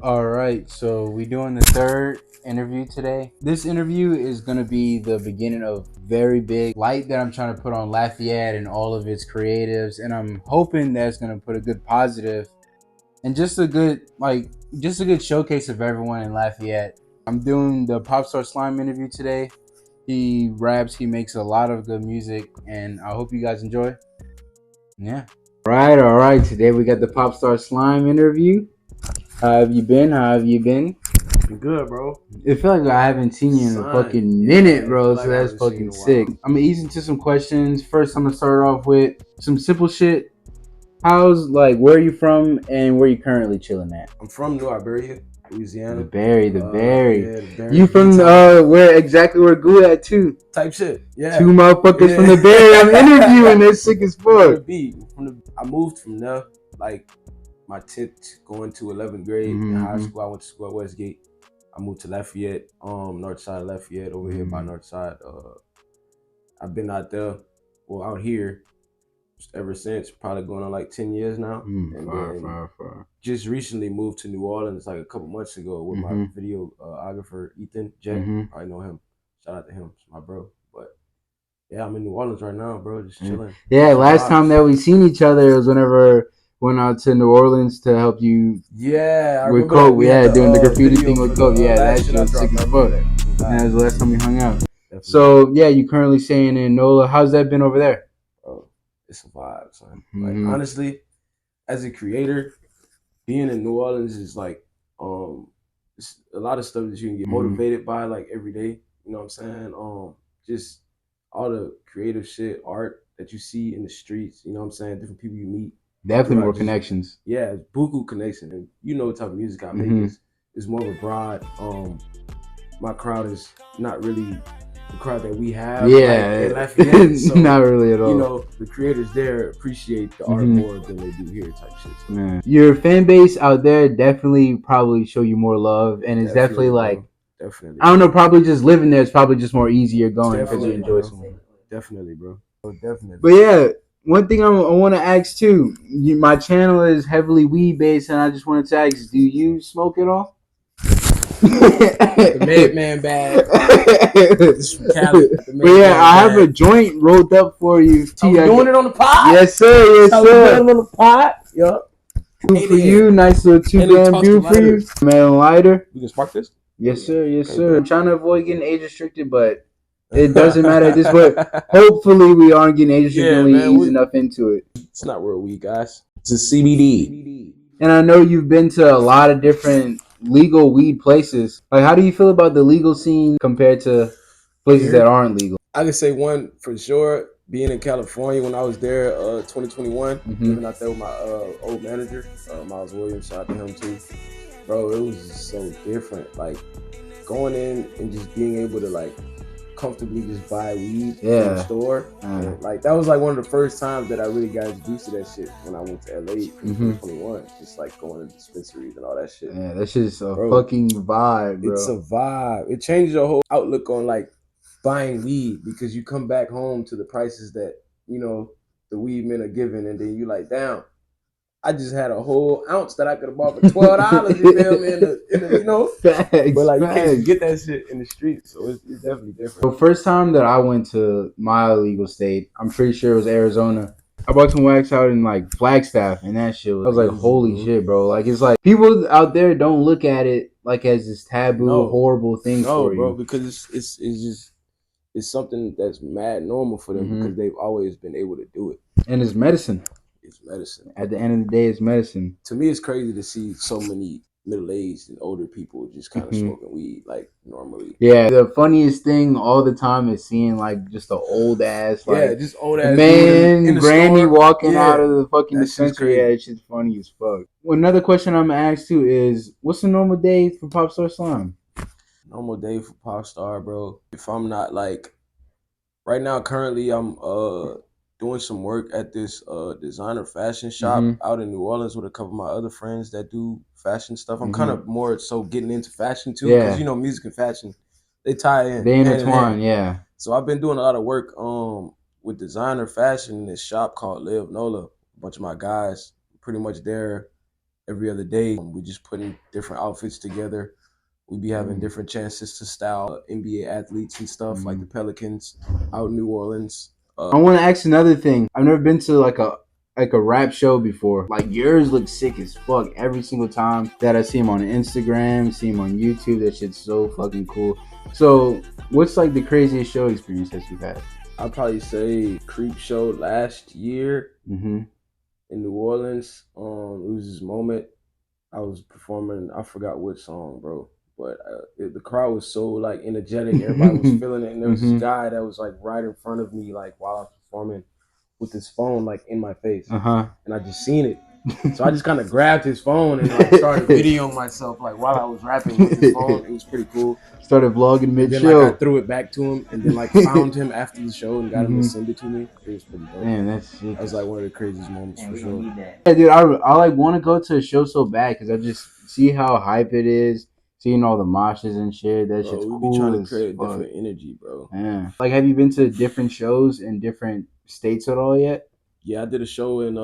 All right, so we're doing the third interview today. This interview is going to be the beginning of very big light that I'm trying to put on Lafayette and all of its creatives, and I'm hoping that's going to put a good positive and just a good showcase of everyone in Lafayette. I'm doing the Popstarslime interview today. He raps, he makes a lot of good music, and I hope you guys enjoy. Yeah. All right. Today we got the Popstarslime interview. How have you been? How have you been? Good, bro. It feels like I haven't seen you in a fucking minute, bro. So that's fucking sick. I'm gonna ease into some questions. First, I'm gonna start off with some simple shit. Where are you from and where you currently chilling at? I'm from New Iberia, Louisiana. The Berry. Yeah, the Berry. You from where Goo at too? Type shit. Yeah. Two motherfuckers from the Berry. I'm interviewing. That's sick as fuck. I moved from there, like my 10th going to 11th grade in high school. I went to school at Westgate. I moved to Lafayette, north side of Lafayette, over here by north side. I've been out there, out here ever since, probably going on like 10 years now. Far. Just recently moved to New Orleans like a couple months ago with my videographer Ethan J. I know him. Shout out to him. It's my bro. But yeah, I'm in New Orleans right now, bro. Just chilling. Yeah, last time that we seen each other was whenever went out to New Orleans to help you. Yeah, with Cope. Yeah, doing the graffiti thing with Cope. Yeah, that shit was sick as fuck. That was the last time we hung out. Definitely. So yeah, you currently staying in NOLA. How's that been over there? Bro, it's a vibe, son. Like honestly, as a creator, being in New Orleans is like it's a lot of stuff that you can get motivated by like every day. You know what I'm saying? Just all the creative shit, art that you see in the streets. You know what I'm saying? Different people you meet. Definitely more connections. Yeah, buku connection. And you know what type of music I make is more of a broad. My crowd is not really the crowd that we have. Yeah, like, in Lafayette, so, not really at all. You know, the creators there appreciate the art more than they do here, type shit. So. Man. Your fan base out there definitely probably show you more love, and it's definitely like, definitely. I don't know, probably just living there is probably just more easier going because you enjoy something. Definitely, bro. Definitely. But yeah, one thing I want to ask too. My channel is heavily weed based, and I just wanted to ask: do you smoke at all? The Madman bag. But yeah, I have a joint rolled up for you. I'm doing it on the pot. Yes, sir. Yes, sir. Doing it on the pot. Yup. For you, nice little 2-gram view for you. Man, lighter. You can spark this. Yes, sir. Yes, sir. I'm trying to avoid getting age restricted, but it doesn't matter at this point. Hopefully, we aren't getting age restricted and we ease enough into it. It's not real weed, guys. It's a CBD. And I know you've been to a lot of different legal weed places. Like, how do you feel about the legal scene compared to places that aren't legal? I can say one for sure. Being in California when I was there, 2021, living out there with my old manager, Miles Williams. Shout out to him too, bro. It was just so different. Like going in and just being able to like comfortably just buy weed from the store. Like that was like one of the first times that I really got introduced to that shit when I went to LA in 2021. Just like going to dispensaries and all that shit. Yeah, that's just a fucking vibe, bro. It's a vibe. It changes your whole outlook on like buying weed because you come back home to the prices that, you know, the weed men are giving, and then you like, damn, I just had a whole ounce that I could have bought for $12. You feel me? In the, you know, facts, but like you can't get that shit in the streets, so it's definitely different. The first time that I went to my illegal state, I'm pretty sure it was Arizona. I bought some wax out in like Flagstaff, and that shit was like, holy shit, bro. Like, it's like people out there don't look at it like as this taboo, horrible thing for you. No, bro, because it's something that's mad normal for them because they've always been able to do it. And it's medicine. It's medicine. At the end of the day, it's medicine. To me, it's crazy to see so many middle-aged and older people just kind of smoking weed like normally. Yeah, the funniest thing all the time is seeing like just an old ass, like just old ass man, in the granny store. Walking out of the fucking dispensary. Yeah, it's just funny as fuck. Well, another question I'm gonna ask too is, what's a normal day for Popstarslime? Normal day for Popstar, bro. If I'm not like right now, currently I'm doing some work at this designer fashion shop out in New Orleans with a couple of my other friends that do fashion stuff. I'm kind of more so getting into fashion too, because you know, music and fashion, they tie in. They intertwine, yeah. So I've been doing a lot of work with designer fashion in this shop called Live NOLA. A bunch of my guys pretty much there every other day. We just putting different outfits together. We be having different chances to style NBA athletes and stuff like the Pelicans out in New Orleans. I want to ask another thing. I've never been to like a rap show before. Like yours looks sick as fuck every single time that I see him on Instagram, see him on YouTube. That shit's so fucking cool. So, what's like the craziest show experience that you've had? I'd probably say Creep Show last year in New Orleans. It was this moment I was performing. I forgot which song, bro. But the crowd was so like energetic. Everybody was feeling it, and there was this guy that was like right in front of me, like while I was performing, with his phone like in my face, and I just seen it. So I just kind of grabbed his phone and like started videoing myself like while I was rapping with his phone. It was pretty cool. Started vlogging mid show. And then like I threw it back to him, and then like found him after the show and got him to send it to me. It was pretty dope. Man, that's sick. That was like one of the craziest moments for sure. Yeah, dude, I like want to go to a show so bad because I just see how hype it is, seeing all the moshes and shit. That shit's cool. We be trying to create a different energy, bro. Yeah. Like, have you been to different shows in different states at all yet? Yeah, I did a show in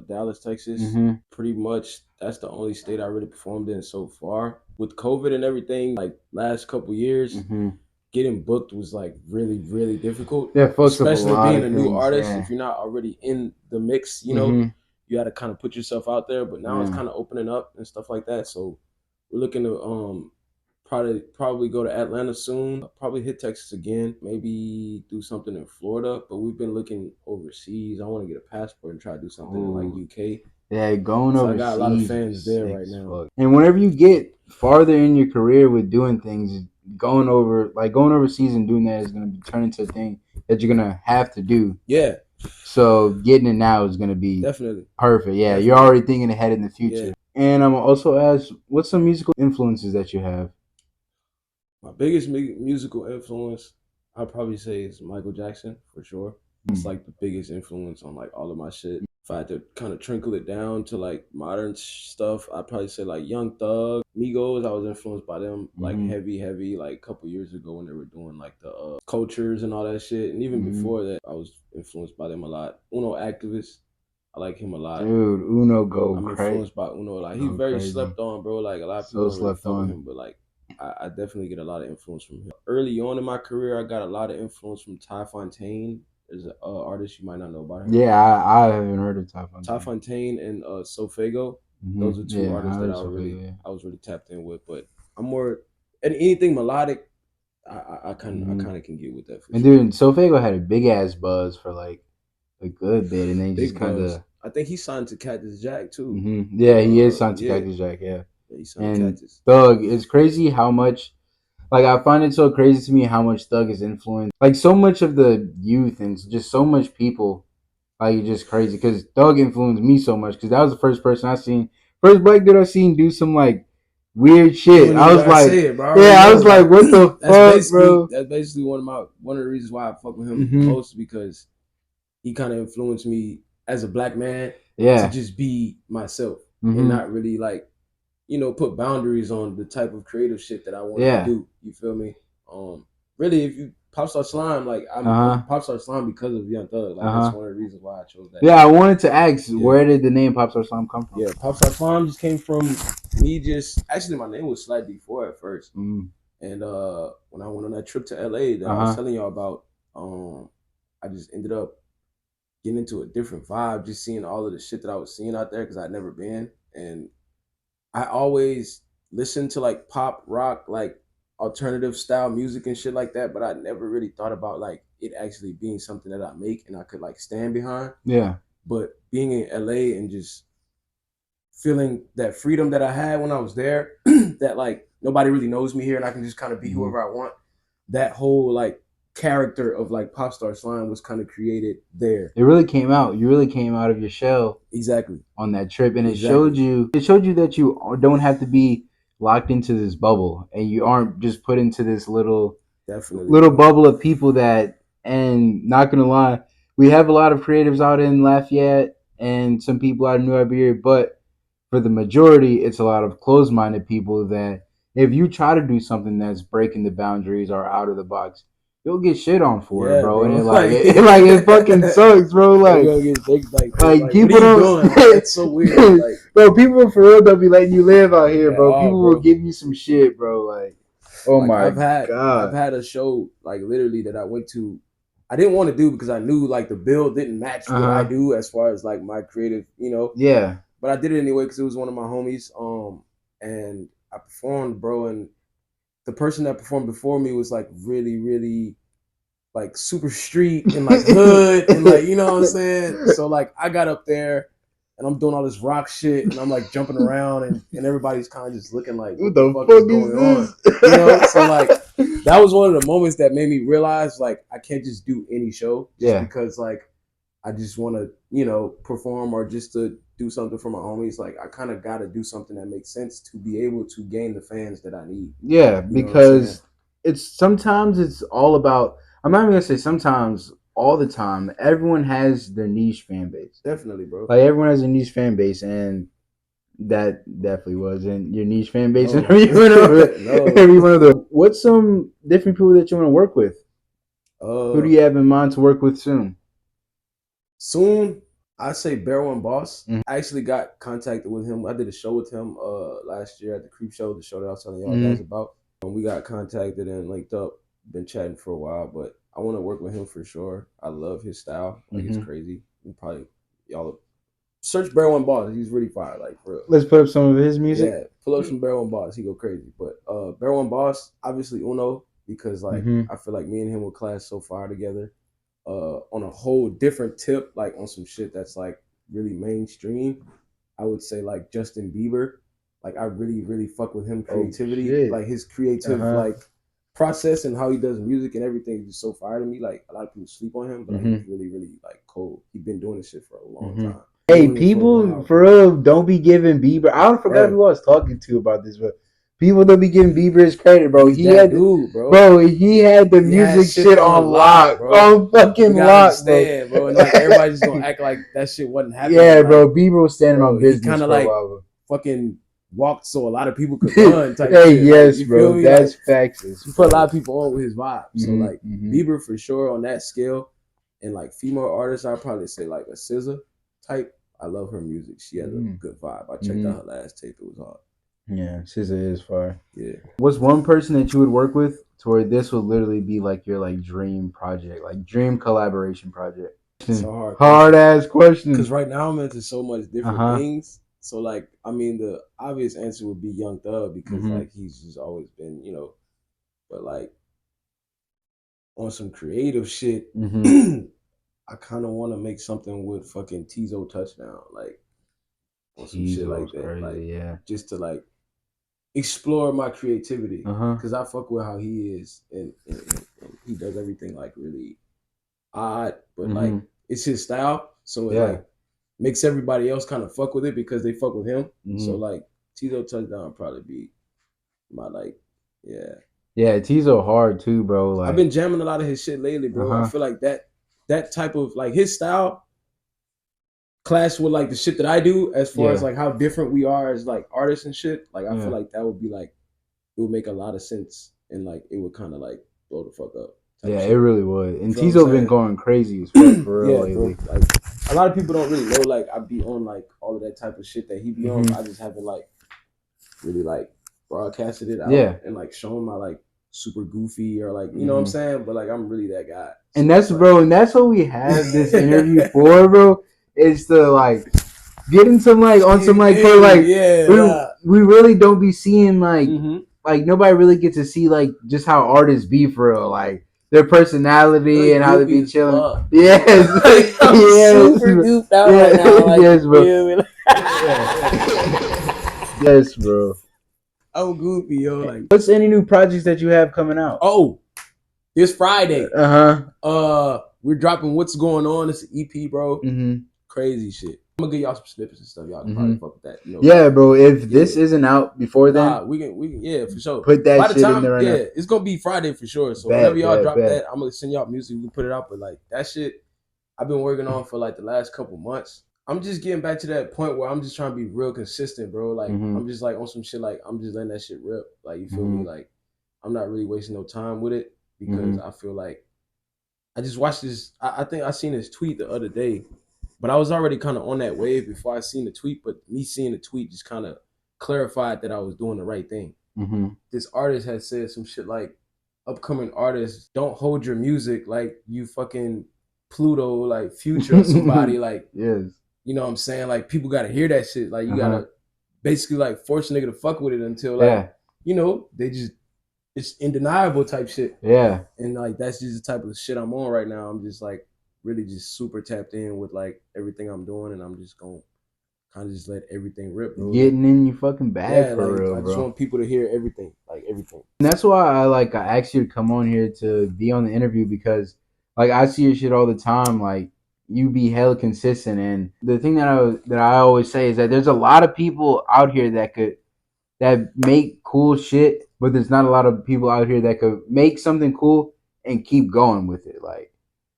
Dallas, Texas. Pretty much that's the only state I really performed in so far. With COVID and everything, like last couple years, getting booked was like really, really difficult. Yeah, especially being a new artist. Yeah. If you're not already in the mix, you know, you got to kind of put yourself out there. But now it's kind of opening up and stuff like that. So we're looking to probably go to Atlanta soon. Probably hit Texas again. Maybe do something in Florida. But we've been looking overseas. I want to get a passport and try to do something in like UK. Yeah, going overseas. I got a lot of fans there right now. And whenever you get farther in your career with doing things, going overseas and doing that is going to turn into a thing that you're going to have to do. Yeah. So getting it now is going to be definitely perfect. Yeah, definitely. You're already thinking ahead in the future. Yeah. And I'm also asked, what's some musical influences that you have? My biggest musical influence, I'd probably say, is Michael Jackson for sure. It's like the biggest influence on like all of my shit. If I had to kind of trickle it down to like modern stuff, I'd probably say like Young Thug, Migos. I was influenced by them like heavy like a couple years ago when they were doing like the cultures and all that shit. And even before that, I was influenced by them a lot. Uno Activist, I like him a lot. Dude, Uno I'm influenced by Uno. Like he's very slept on, bro. Like a lot of people don't really fuck with him, but like I definitely get a lot of influence from him. Early on in my career, I got a lot of influence from Ty Fontaine. There's an artist you might not know about him. Yeah, I haven't heard of Ty Fontaine. Ty Fontaine and Sofego. Those are two artists that I was really tapped in with. But I'm more and anything melodic. I kind of can get with that. And dude, Sofego had a big ass buzz for like a good bit, and then just kind of. I think he signed to Cactus Jack too. Yeah, he is signed to Cactus Jack. Yeah. He signed to Cactus. Thug, it's crazy how much. Like, I find it so crazy to me how much Thug is influenced. Like, so much of the youth and just so much people, like, it's just crazy. Because Thug influenced me so much. Because that was the first black dude I seen do some, like, weird shit. I was like, I was like, what the fuck, bro? That's basically one of the reasons why I fuck with him most, because he kind of influenced me as a black man to just be myself and not really, like, you know, put boundaries on the type of creative shit that I want to do. You feel me? Really, if you Popstarslime, like I'm Popstarslime because of Young Thug. Like that's one of the reasons why I chose that. Yeah, I wanted to ask, where did the name Popstarslime come from? Yeah, Popstarslime just came from me. Actually, my name was Slight D4 at first, and when I went on that trip to LA that I was telling y'all about, I just ended up getting into a different vibe, just seeing all of the shit that I was seeing out there because I'd never been. And I always listened to like pop, rock, like alternative style music and shit like that, but I never really thought about like it actually being something that I make and I could like stand behind. Yeah. But being in LA and just feeling that freedom that I had when I was there, that like nobody really knows me here and I can just kind of be whoever I want. That whole like character of like Popstarslime was kind of created there. It really came out. You really came out of your shell. Exactly. On that trip, and it showed you that you don't have to be locked into this bubble, and you aren't just put into this little bubble of people that. And not gonna lie, we have a lot of creatives out in Lafayette and some people out in New Iberia, but for the majority, it's a lot of closed-minded people that if you try to do something that's breaking the boundaries or out of the box, you'll get shit on for it, Yeah, bro. bro. And it fucking sucks, bro. They Like, gonna get they like what people are you don't, doing? Like, that's so weird. Like, bro. People for real don't be letting you live out here, at bro. all, People will bro. give you some shit, bro. Like, oh Like my I've god. had a show like literally that I went to. I didn't want to do because I knew like the bill didn't match what I do as far as like my creative, Yeah. But I did it anyway because it was one of my homies. And I performed, bro, and the person that performed before me was like really, really like super street and like hood and like you know what I'm saying. So like I got up there and I'm doing all this rock shit and I'm like jumping around and everybody's kind of just looking like, what the fuck is going on? So like that was one of the moments that made me realize like I can't just do any show just because like I just want to perform or just to do something for my homies. Like I kind of got to do something that makes sense to be able to gain the fans that I need. Yeah, because sometimes it's all about. I'm not even gonna say sometimes. All the time, everyone has their niche fan base. Definitely, bro. Like everyone has a niche fan base, and that definitely wasn't your niche fan base. No. Every one of the. What's some different people that you want to work with? Who do you have in mind to work with soon? Soon, I say Barrel and Boss. I actually got contacted with him. I did a show with him last year at the Creep Show, the show that I was telling y'all guys about. We got contacted and linked up. Been chatting for a while, but I want to work with him for sure. I love his style. Like it's crazy. Y'all search Barrel and Boss. He's really fire. Like for real. Let's put up some of his music. Yeah, pull up some Barrel and Boss. He go crazy. But Barrel and Boss, obviously Uno, because like I feel like me and him will clash so far together. On a whole different tip, like on some shit that's like really mainstream, I would say like Justin Bieber. Like I really, really fuck with him creativity. Like his creative like process and how he does music and everything is just so fire to me. Like a lot of people sleep on him, but like, he's really, really like cold. He's been doing this shit for a long time. Hey, people for real don't be giving Bieber. I forgot who I was talking to about this, but people don't be giving Bieber his credit, bro. He had the music shit on lock, bro. On fucking lock, bro. And like everybody's just gonna act like that shit wasn't happening. Yeah, bro. Bieber was standing on business for like a while. Fucking walked so a lot of people could run. Type hey, shit. yes, like, bro. That's facts. He put a lot of people on with his vibe. So like Bieber for sure on that scale, and like female artists, I'd probably say like a SZA type. I love her music. She has a good vibe. I checked out her last tape. It was hard. Yeah, SZA is fire. Yeah. What's one person that you would work with to where this would literally be like your like dream project, like dream collaboration project? It's a hard ass question. Because right now I'm into so much different things. So like, I mean, the obvious answer would be Young Thug because like he's just always been, but like on some creative shit, I kind of want to make something with fucking Tizo Touchdown, like on some shit like that, crazy, like just to like explore my creativity because I fuck with how he is and he does everything like really odd, but like it's his style, so it like makes everybody else kind of fuck with it because they fuck with him. So like Tizo Touchdown would probably be my like yeah Tizo hard too, bro. Like I've been jamming a lot of his shit lately, bro. I feel like that type of like his style clash with like the shit that I do as far as like how different we are as like artists and shit. Like I feel like that would be like it would make a lot of sense and like it would kind of like blow the fuck up. Yeah, shit. It really would. And Tizo been going crazy as fuck for real lately. Bro, like a lot of people don't really know like I be on like all of that type of shit that he be on. I just haven't like really like broadcasted it out and like shown my like super goofy or like you know what I'm saying, but like I'm really that guy. So and that's bro, and that's what we have this interview for, bro. Is to like get in some like on some like for like we really don't be seeing like like nobody really gets to see like just how artists be for real, like their personality and how they be chilling. Yes, I'm super goofed out right now. Like, yes, bro. Yes, bro. I'm goofy, yo. Like, what's any new projects that you have coming out? Oh, this Friday. We're dropping What's Going On. It's an EP, bro. Crazy shit. I'm gonna give y'all some snippets and stuff. Y'all can probably fuck with that. Yeah, bro. If this isn't out before then, we can, for sure. Put that shit in there right now. It's gonna be Friday for sure. So whenever y'all drop that, I'm gonna send y'all music. We can put it out. But like that shit, I've been working on for like the last couple months. I'm just getting back to that point where I'm just trying to be real consistent, bro. Like I'm just like on some shit. Like I'm just letting that shit rip. Like you feel me? Like I'm not really wasting no time with it because I feel like I just watched this. I think I seen this tweet the other day, but I was already kind of on that wave before I seen the tweet. But me seeing the tweet just kind of clarified that I was doing the right thing. This artist had said some shit like, upcoming artists, don't hold your music like you fucking Pluto, like Future or somebody. Like, yes. You know what I'm saying? Like, people got to hear that shit. Like, you got to basically like force a nigga to fuck with it until like, you know, they just, it's undeniable type shit. Yeah. And like, that's just the type of shit I'm on right now. I'm just like really just super tapped in with like everything I'm doing, and I'm just going to kind of just let everything rip, bro. Getting in your fucking bag, Yeah, for like, real, I just bro. want people to hear everything, like everything. And that's why I asked you to come on here to be on the interview, because like I see your shit all the time. Like, you be hella consistent, and the thing that I always say is that there's a lot of people out here that make cool shit, but there's not a lot of people out here that could make something cool and keep going with it. Like,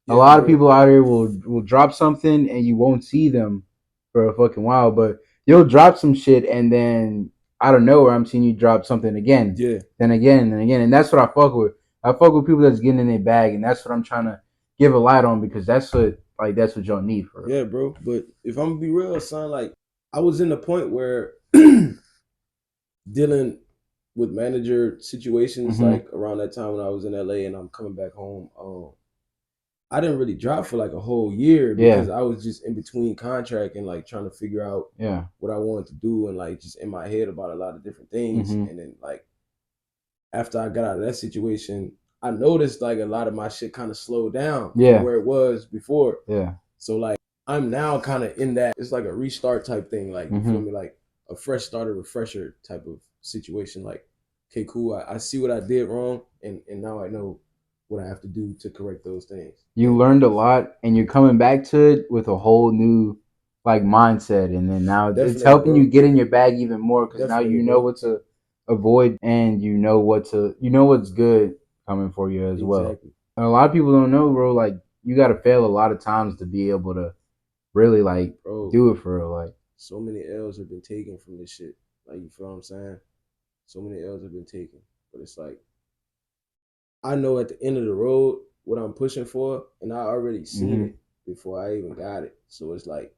a lot of people out here will drop something and you won't see them for a fucking while, but you'll drop some shit and then out of nowhere I'm seeing you drop something again. Yeah. Then again and again. And that's what I fuck with. I fuck with people that's getting in their bag, and that's what I'm trying to give a light on, because that's what y'all need for real. Yeah, bro. But if I'm gonna be real, son, like I was in the point where dealing with manager situations like around that time when I was in LA and I'm coming back home. I didn't really drop for like a whole year because I was just in between contract and like trying to figure out what I wanted to do, and like just in my head about a lot of different things. And then like after I got out of that situation, I noticed like a lot of my shit kind of slowed down from where it was before. So like I'm now kind of in that, it's like a restart type thing. Like, you feel me? Like a fresh start, a refresher type of situation. Like, okay, cool. I see what I did wrong, and now I know what I have to do to correct those things. You learned a lot, and you're coming back to it with a whole new like mindset, and then now it's helping you get in your bag even more, because now you know what to avoid, and you know what's good coming for you as well. And a lot of people don't know, bro. Like, you got to fail a lot of times to be able to really like do it for real. Like, so many L's have been taken from this shit. Like, you feel what I'm saying? So many L's have been taken, but it's like I know at the end of the road what I'm pushing for, and I already seen it before I even got it. So it's like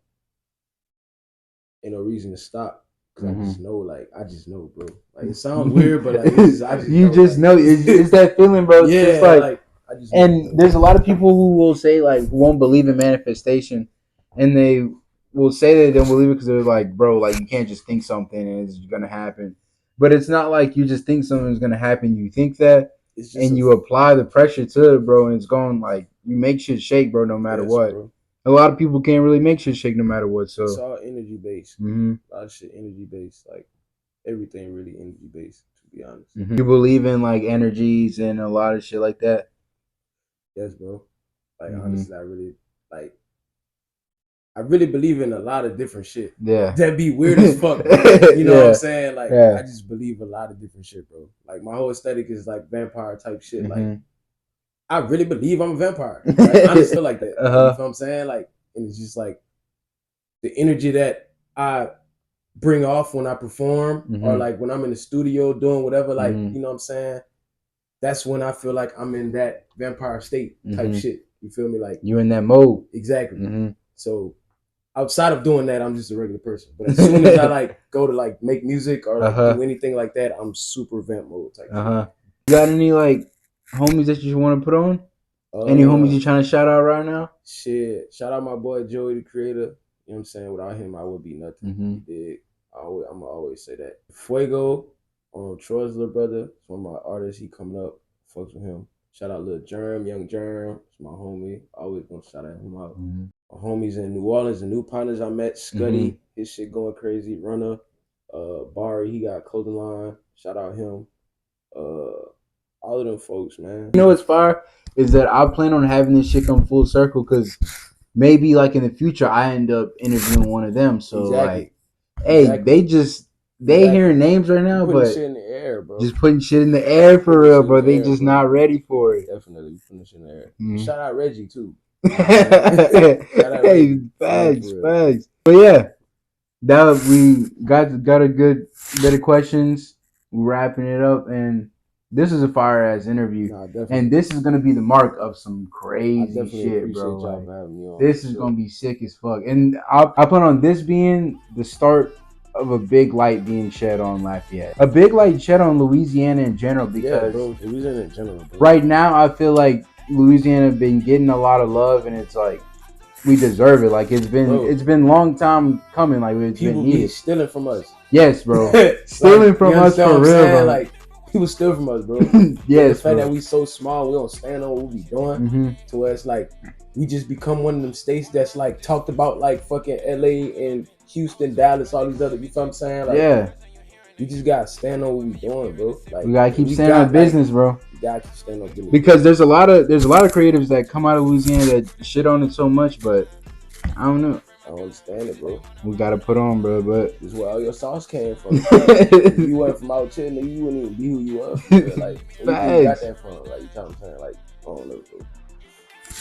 ain't no reason to stop, because I just know, I just know, bro. Like, it sounds weird, but like it's just, I just you know, just know. It's that feeling, bro. It's just like I just and know. There's a lot of people who will say like won't believe in manifestation, and they will say they don't believe it because they're like, bro, like you can't just think something and it's gonna happen. But it's not like you just think something's gonna happen. You think that, and you apply the pressure to it, bro, and it's going like you make shit shake, bro, no matter what. Bro. A lot of people can't really make shit shake no matter what. So it's all energy based. A lot of shit energy based. Like everything really energy based, to be honest. You believe in like energies and a lot of shit like that? Yes, bro. Like honestly, I really believe in a lot of different shit. Yeah. That'd be weird as fuck. You know what I'm saying? Like, I just believe a lot of different shit, bro. Like, my whole aesthetic is like vampire type shit. Like, I really believe I'm a vampire. Like, I just feel like that. Like, you know what I'm saying? Like, and it's just like the energy that I bring off when I perform, or like when I'm in the studio doing whatever, like, you know what I'm saying? That's when I feel like I'm in that vampire state type shit. You feel me? Like, you in that mode. Exactly. So outside of doing that, I'm just a regular person. But as soon as I like go to like make music or like do anything like that, I'm super vamp mode type shit. You got any like homies that you want to put on? Any homies you trying to shout out right now? Shit. Shout out my boy Joey, the creator. You know what I'm saying? Without him, I would be nothing. He did. I'm gonna always say that. Fuego, Troy's little brother. It's one of my artists. He coming up. Fucks with him. Shout out Lil Germ, Young Germ. It's my homie. Always gonna shout out him out. My homies in New Orleans, the new partners I met. Scuddy, his shit going crazy. Runner, Barry, he got a clothing line. Shout out him. All of them folks, man. You know what's fire is that I plan on having this shit come full circle, because maybe like in the future I end up interviewing one of them. So like, hey, they hearing names right now, but shit in the air, bro. Just putting shit in the air for real, bro. They just not ready for it. Definitely putting shit in the air. Shout out Reggie too. Hey, facts. But yeah, that we got a good bit of questions. We're wrapping it up, and this is a fire ass interview, and this is gonna be the mark of some crazy shit, bro. Like, this is gonna be sick as fuck, and I plan on this being the start of a big light being shed on Lafayette, a big light shed on Louisiana in general, because Louisiana in general, bro. Right now I feel like Louisiana been getting a lot of love, and it's like we deserve it. Like it's been long time coming. Like it's people been needed. Be stealing from us. Yes, bro. Stealing from us for real, bro. Like people steal from us, bro. Yes, the fact that we so small, we don't stand on what we doing. To where it's like we just become one of them states that's like talked about like fucking LA and Houston, Dallas, all these other. You feel what I'm saying? Like, yeah. We just gotta stand on what we doing, bro. Like we gotta keep standing on business, bro. We gotta keep standing on business. Because there's a lot of creatives that come out of Louisiana that shit on it so much, but I don't know. I don't understand it, bro. We gotta put on, bro. But this is where all your sauce came from. If you went from out here, nigga, you wouldn't even be who you are. Like, where you got that from? Like, you know what I'm saying? Like, I don't know, bro.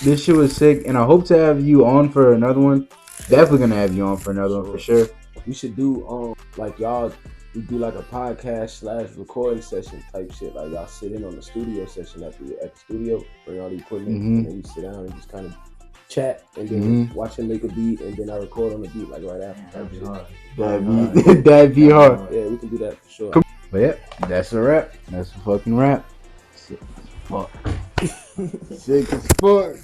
This shit was sick, and I hope to have you on for another one. Definitely gonna have you on for another one for sure. We should do like y'all. We do like a podcast / recording session type shit. Like y'all sit in on the studio session at the studio, bring all the equipment, and then we sit down and just kind of chat, and then watch him make a beat, and then I record on the beat like right after. That'd be hard. That'd be hard. Yeah, we can do that for sure. But yeah, that's a wrap. That's a fucking wrap. Sick as fuck. Sick as fuck.